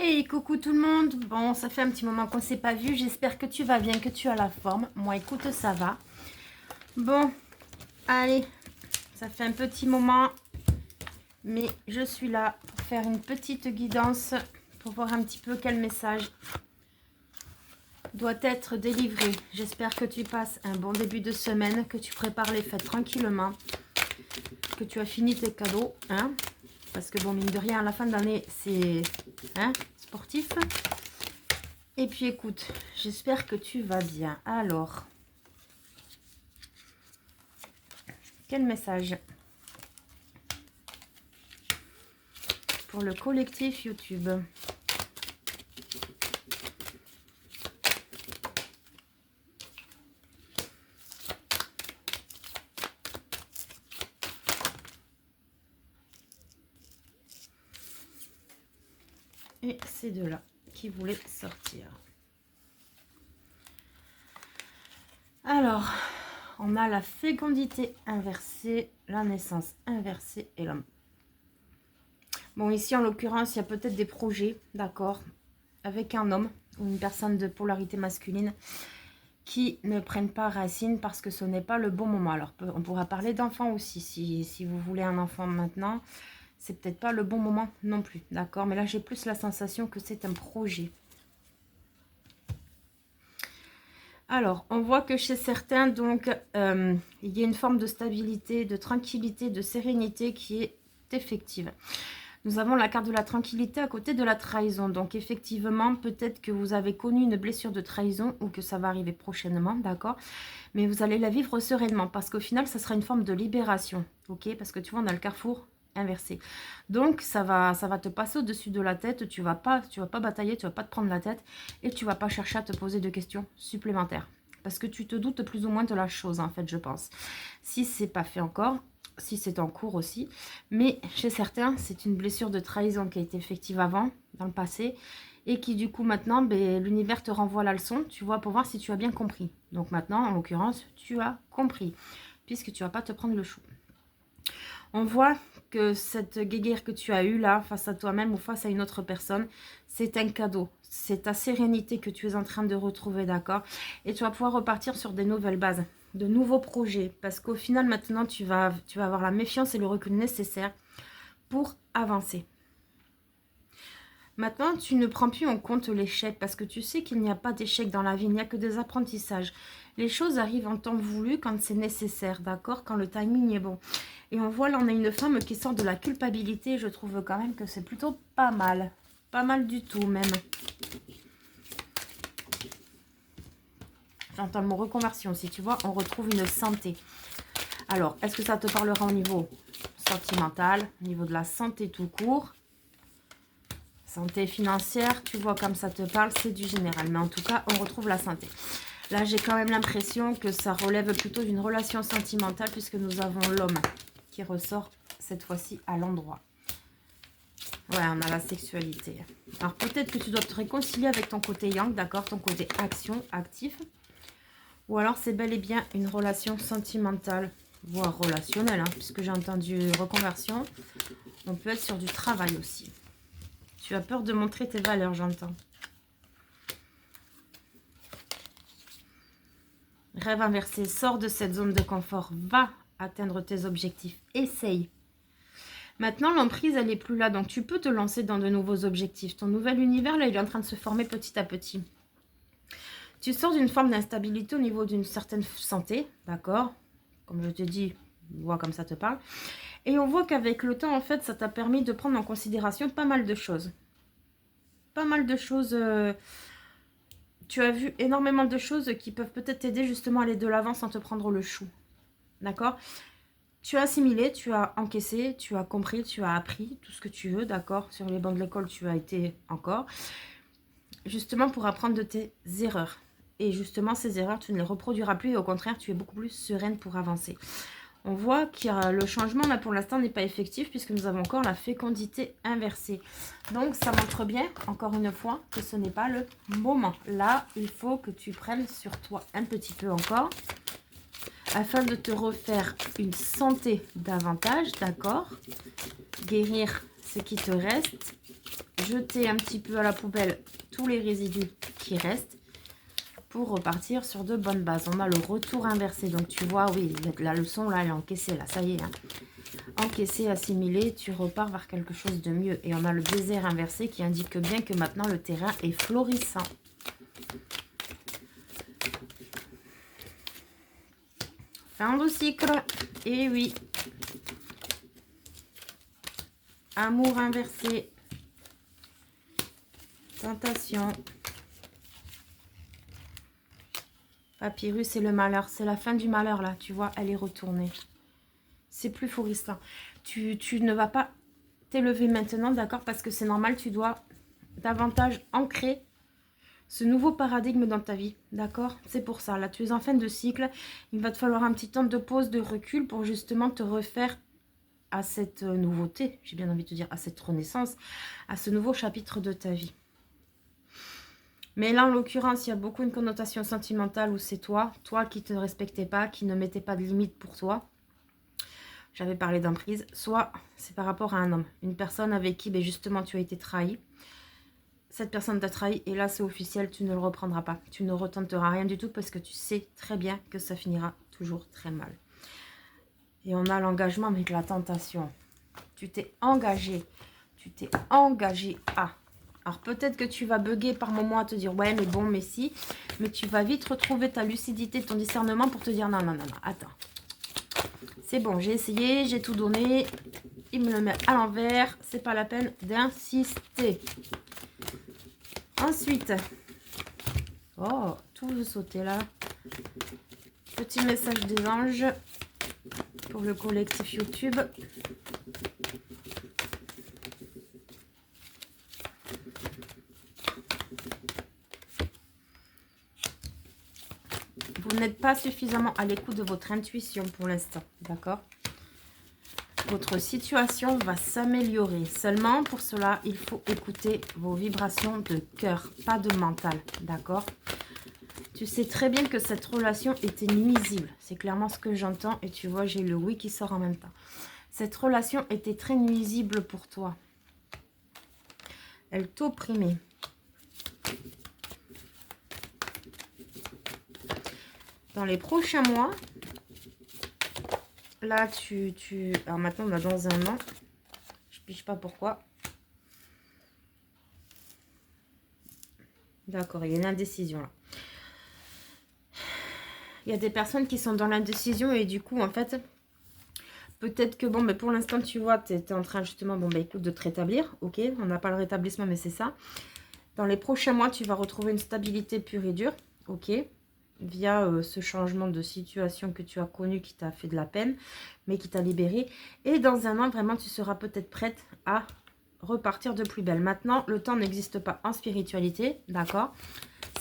Hey, coucou tout le monde. Bon, ça fait un petit moment qu'on ne s'est pas vu. J'espère que tu vas bien, que tu as la forme. Moi, écoute, ça va. Bon, allez, ça fait un petit moment, mais je suis là pour faire une petite guidance pour voir un petit peu quel message doit être délivré. J'espère que tu passes un bon début de semaine, que tu prépares les fêtes tranquillement, que tu as fini tes cadeaux, hein, parce que bon, mine de rien, à la fin de l'année, c'est sportif. Et puis écoute, j'espère que tu vas bien. Alors, quel message pour le collectif YouTube? Et ces deux-là qui voulaient sortir. Alors, on a la fécondité inversée, la naissance inversée et l'homme. Bon, ici, en l'occurrence, il y a peut-être des projets, d'accord, avec un homme ou une personne de polarité masculine qui ne prennent pas racine parce que ce n'est pas le bon moment. Alors, on pourra parler d'enfants aussi, si vous voulez un enfant maintenant, c'est peut-être pas le bon moment non plus, d'accord. Mais là, j'ai plus la sensation que c'est un projet. Alors, on voit que chez certains, donc, il y a une forme de stabilité, de tranquillité, de sérénité qui est effective. Nous avons la carte de la tranquillité à côté de la trahison. Donc, effectivement, peut-être que vous avez connu une blessure de trahison ou que ça va arriver prochainement, d'accord? Mais vous allez la vivre sereinement parce qu'au final, ça sera une forme de libération, ok? Parce que tu vois, on a le carrefour inversé. Donc, ça va te passer au-dessus de la tête. Tu vas pas batailler, tu vas pas te prendre la tête et tu vas pas chercher à te poser de questions supplémentaires. Parce que tu te doutes plus ou moins de la chose, en fait, je pense. Si c'est pas fait encore, si c'est en cours aussi. Mais chez certains, c'est une blessure de trahison qui a été effective avant, dans le passé, et qui du coup maintenant, l'univers te renvoie la leçon, tu vois, pour voir si tu as bien compris. Donc maintenant, en l'occurrence, tu as compris, puisque tu vas pas te prendre le chou. On voit que cette guéguerre que tu as eue là, face à toi-même ou face à une autre personne, c'est un cadeau. C'est ta sérénité que tu es en train de retrouver, d'accord? Et tu vas pouvoir repartir sur des nouvelles bases, de nouveaux projets. Parce qu'au final, maintenant, tu vas avoir la méfiance et le recul nécessaire pour avancer. Maintenant, tu ne prends plus en compte l'échec parce que tu sais qu'il n'y a pas d'échec dans la vie, il n'y a que des apprentissages. Les choses arrivent en temps voulu quand c'est nécessaire, d'accord? Quand le timing est bon. Et on voit là, on a une femme qui sort de la culpabilité. Je trouve quand même que c'est plutôt pas mal. Pas mal du tout même. J'entends le mot reconversion aussi, tu vois. On retrouve une santé. Alors, est-ce que ça te parlera au niveau sentimental, au niveau de la santé tout court? Santé financière, tu vois comme ça te parle, c'est du général. Mais en tout cas, on retrouve la santé. Là, j'ai quand même l'impression que ça relève plutôt d'une relation sentimentale puisque nous avons l'homme qui ressort cette fois-ci à l'endroit. Ouais, on a la sexualité. Alors, peut-être que tu dois te réconcilier avec ton côté yang, d'accord? Ton côté action, actif. Ou alors, c'est bel et bien une relation sentimentale, voire relationnelle, hein, puisque j'ai entendu reconversion. On peut être sur du travail aussi. Tu as peur de montrer tes valeurs, j'entends. Rêve inversé, sors de cette zone de confort, va atteindre tes objectifs, essaye. Maintenant, l'emprise, elle n'est plus là, donc tu peux te lancer dans de nouveaux objectifs. Ton nouvel univers, là, il est en train de se former petit à petit. Tu sors d'une forme d'instabilité au niveau d'une certaine santé, d'accord? Comme je te dis, vois comme ça te parle. Et on voit qu'avec le temps, en fait, ça t'a permis de prendre en considération pas mal de choses. Pas mal de choses... tu as vu énormément de choses qui peuvent peut-être t'aider justement à aller de l'avant sans te prendre le chou. D'accord? Tu as assimilé, tu as encaissé, tu as compris, tu as appris tout ce que tu veux, d'accord? Sur les bancs de l'école, tu as été encore. Justement pour apprendre de tes erreurs. Et justement, ces erreurs, tu ne les reproduiras plus. Et au contraire, tu es beaucoup plus sereine pour avancer. On voit que le changement, là, pour l'instant, n'est pas effectif puisque nous avons encore la fécondité inversée. Donc, ça montre bien, encore une fois, que ce n'est pas le moment. Là, il faut que tu prennes sur toi un petit peu encore afin de te refaire une santé davantage, d'accord? Guérir ce qui te reste, jeter un petit peu à la poubelle tous les résidus qui restent pour repartir sur de bonnes bases. On a le retour inversé. Donc, tu vois, oui, la leçon, là, elle est encaissée. Là, ça y est. Hein. Encaissé, assimilé, tu repars vers quelque chose de mieux. Et on a le désert inversé qui indique bien que maintenant, le terrain est florissant. Fin de cycle. Et oui. Amour inversé. Tentation. Papyrus, c'est le malheur. C'est la fin du malheur, là. Tu vois, elle est retournée. C'est plus florissant. Tu ne vas pas t'élever maintenant, d'accord? Parce que c'est normal, tu dois davantage ancrer ce nouveau paradigme dans ta vie, d'accord? C'est pour ça. Là, tu es en fin de cycle. Il va te falloir un petit temps de pause, de recul pour justement te refaire à cette nouveauté. J'ai bien envie de te dire à cette renaissance, à ce nouveau chapitre de ta vie. Mais là, en l'occurrence, il y a beaucoup une connotation sentimentale où c'est toi qui ne te respectais pas, qui ne mettais pas de limite pour toi. J'avais parlé d'emprise. Soit c'est par rapport à un homme, une personne avec qui ben justement tu as été trahi. Cette personne t'a trahi et là c'est officiel, tu ne le reprendras pas. Tu ne retenteras rien du tout parce que tu sais très bien que ça finira toujours très mal. Et on a l'engagement avec la tentation. Tu t'es engagé. Tu t'es engagé à... Alors peut-être que tu vas bugger par moment à te dire ouais mais bon mais si, mais tu vas vite retrouver ta lucidité, ton discernement pour te dire non, attends. C'est bon, j'ai essayé, j'ai tout donné, il me le met à l'envers, c'est pas la peine d'insister. Ensuite, oh, tout veut sauter là. Petit message des anges pour le collectif YouTube. Vous n'êtes pas suffisamment à l'écoute de votre intuition pour l'instant, d'accord? Votre situation va s'améliorer. Seulement, pour cela, il faut écouter vos vibrations de cœur, pas de mental, d'accord? Tu sais très bien que cette relation était nuisible. C'est clairement ce que j'entends. Et tu vois, j'ai le oui qui sort en même temps. Cette relation était très nuisible pour toi. Elle t'opprimait. Dans les prochains mois, là, alors maintenant, on est dans un an. Je ne piche pas pourquoi. D'accord, il y a une indécision là. Il y a des personnes qui sont dans l'indécision et du coup, en fait, peut-être que, bon, mais pour l'instant, tu vois, tu es en train justement, bon, bah écoute, de te rétablir. Ok, on n'a pas le rétablissement, mais c'est ça. Dans les prochains mois, tu vas retrouver une stabilité pure et dure. Ok, via ce changement de situation que tu as connu qui t'a fait de la peine, mais qui t'a libéré. Et dans un an, vraiment, tu seras peut-être prête à repartir de plus belle. Maintenant, le temps n'existe pas en spiritualité, d'accord?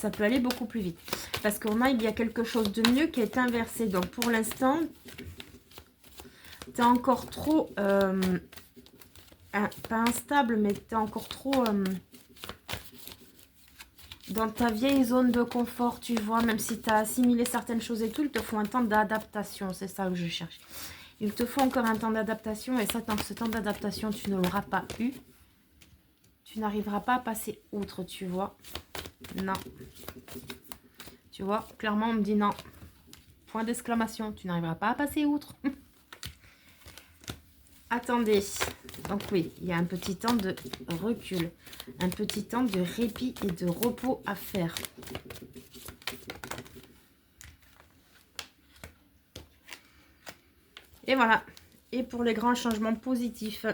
Ça peut aller beaucoup plus vite. Parce il y a quelque chose de mieux qui est inversé. Donc, pour l'instant, tu es encore trop... pas instable, mais tu es encore trop... dans ta vieille zone de confort, tu vois, même si tu as assimilé certaines choses et tout, il te faut un temps d'adaptation, c'est ça que je cherche. Il te faut encore un temps d'adaptation et ça, tant que ce temps d'adaptation, tu ne l'auras pas eu, tu n'arriveras pas à passer outre, tu vois. Non. Tu vois, clairement, on me dit non. Point d'exclamation, tu n'arriveras pas à passer outre. Attendez. Donc oui, il y a un petit temps de recul, un petit temps de répit et de repos à faire. Et voilà. Et pour les grands changements positifs.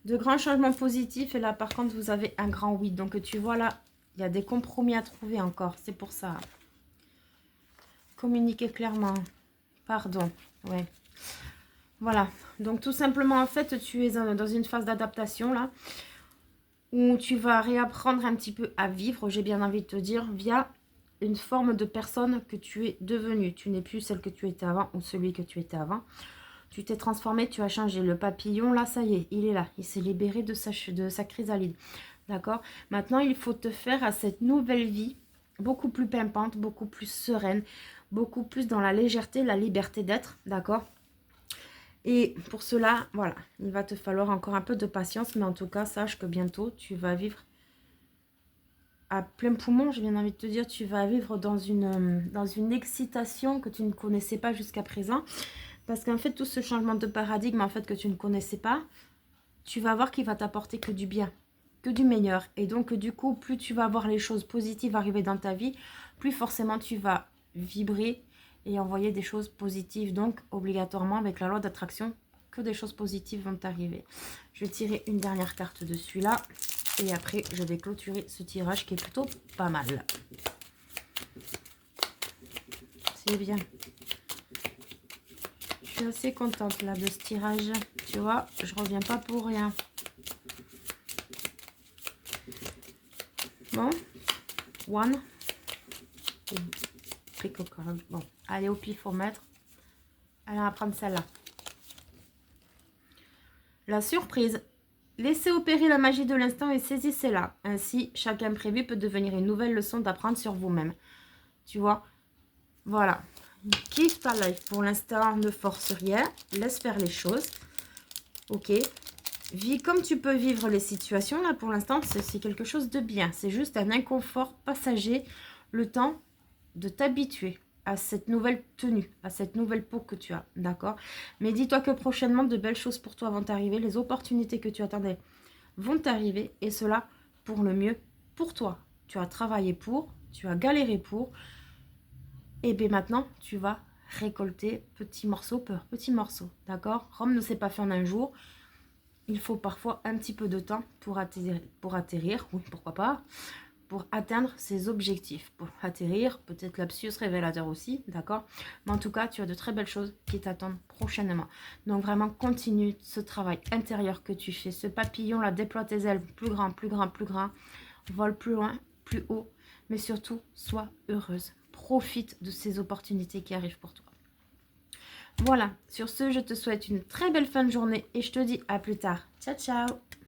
De grands changements positifs. Et là, par contre, vous avez un grand oui. Donc, tu vois là, il y a des compromis à trouver encore. C'est pour ça. Communiquer clairement. Pardon. Ouais. Voilà. Donc, tout simplement, en fait, tu es dans une phase d'adaptation là. Où tu vas réapprendre un petit peu à vivre, j'ai bien envie de te dire, via une forme de personne que tu es devenue. Tu n'es plus celle que tu étais avant ou celui que tu étais avant. Tu t'es transformé, tu as changé. Le papillon, là, ça y est, il est là. Il s'est libéré de sa chrysalide. D'accord? Maintenant, il faut te faire à cette nouvelle vie beaucoup plus pimpante, beaucoup plus sereine, beaucoup plus dans la légèreté, la liberté d'être. D'accord? Et pour cela, voilà, il va te falloir encore un peu de patience. Mais en tout cas, sache que bientôt, tu vas vivre à plein poumon. J'ai bien envie de te dire, tu vas vivre dans une excitation que tu ne connaissais pas jusqu'à présent. Parce qu'en fait, tout ce changement de paradigme en fait que tu ne connaissais pas, tu vas voir qu'il va t'apporter que du bien, que du meilleur. Et donc, du coup, plus tu vas voir les choses positives arriver dans ta vie, plus forcément tu vas vibrer et envoyer des choses positives. Donc, obligatoirement, avec la loi d'attraction, que des choses positives vont t'arriver. Je vais tirer une dernière carte de celui-là. Et après, je vais clôturer ce tirage qui est plutôt pas mal. C'est bien. Je suis assez contente là de ce tirage. Tu vois, je reviens pas pour rien. Bon. One. Bon, allez, au pif, faut mettre. Allez, on va prendre celle-là. La surprise. Laissez opérer la magie de l'instant et saisissez-la. Ainsi, chaque imprévu peut devenir une nouvelle leçon d'apprendre sur vous-même. Tu vois, voilà. Kiffe ta life. Pour l'instant, ne force rien. Laisse faire les choses. Ok. Vis comme tu peux vivre les situations. Là, pour l'instant, c'est quelque chose de bien. C'est juste un inconfort passager. Le temps de t'habituer à cette nouvelle tenue, à cette nouvelle peau que tu as, d'accord? Mais dis-toi que prochainement, de belles choses pour toi vont t'arriver, les opportunités que tu attendais vont t'arriver, et cela pour le mieux pour toi. Tu as travaillé pour, tu as galéré pour, et bien maintenant, tu vas récolter petit morceau par petit morceau, d'accord? Rome ne s'est pas fait en un jour, il faut parfois un petit peu de temps pour atterrir, oui, pourquoi pas, pour atteindre ses objectifs, pour atterrir, peut-être lapsus révélateur aussi, d'accord? Mais en tout cas, tu as de très belles choses qui t'attendent prochainement. Donc vraiment, continue ce travail intérieur que tu fais. Ce papillon là, déploie tes ailes, plus grand, plus grand, plus grand. Vole plus loin, plus haut. Mais surtout, sois heureuse. Profite de ces opportunités qui arrivent pour toi. Voilà, sur ce, je te souhaite une très belle fin de journée et je te dis à plus tard. Ciao, ciao!